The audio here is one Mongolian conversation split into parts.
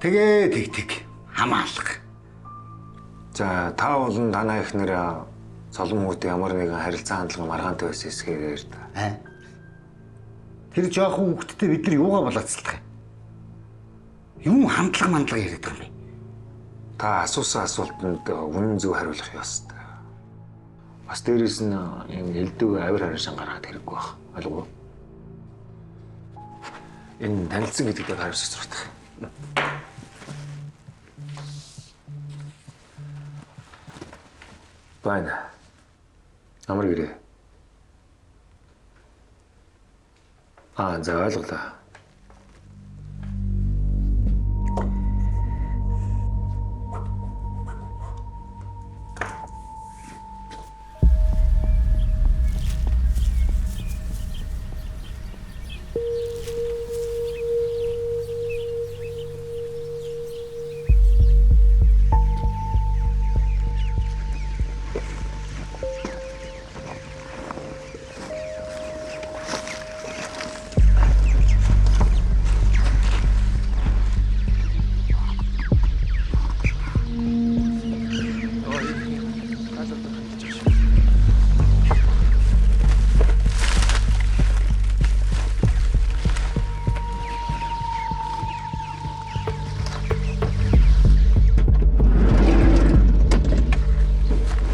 Тэгээ тэг хамаалах. За та болон танаа ихнэр цолон хүүтэй ямар нэгэн харилцаа хандлага маргаантай байсан эсгээр да. Тэр жоохон хүүхдтэй бид нар юугаа болоцолдох юм? Юу хандлага яриад байгаа юм бэ? Та асуусан асуултанд үнэн зөв хариулах ёстой. Бас дээрээс нь юм элдв авир харшин гаргаад хэрэггүй байх. Ойлгов уу? Энэ танилцсан гэдэгт хариу цэцрэх. Байна. Амар гэрээ. За ойлголоо.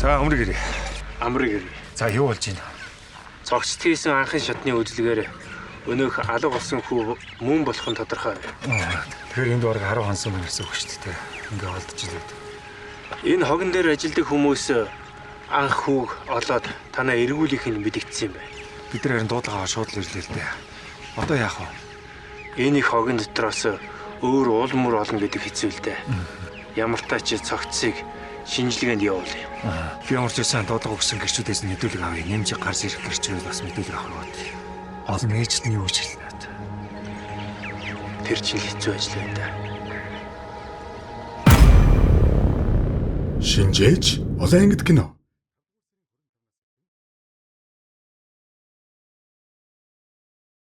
За амрыг ирээ. Амрыг ирээ. За юу болж байна? Цогцт хийсэн анхын шатны үйлдэлгээр өнөөх алга болсон хүү мөн болох нь тодорхой. Тэгэхээр энд бараг 10 хонсон мөрсөн үг шүү дээ. Ингээ олдчихлээ. Энэ хогон дээр ажилладаг хүмүүс анх хүүг олоод танаа эргүүлэх нь мэдэгдсэн юм байна. Бид нар харин дуудлагаа шууд л ирлээ л дээ. Одоо яах вэ? Энэ их хогон дотроос өөр уул мөр олон гэдэг хэцүү л дээ. Ямар тач цогцсыг шинжилгээнд явуулъя. Би ямар ч байсан дуудлага өгсөн гэрчүүдээс мэдүүлэг авъя. Нэмж гарс ирэх гэрчүүд бас мэдүүлэг авах гээд. Олон ээжд нь юу ч хэлнэ. Тэр чинь хэцүү ажил байна да. Шинжээч улаан ангид кино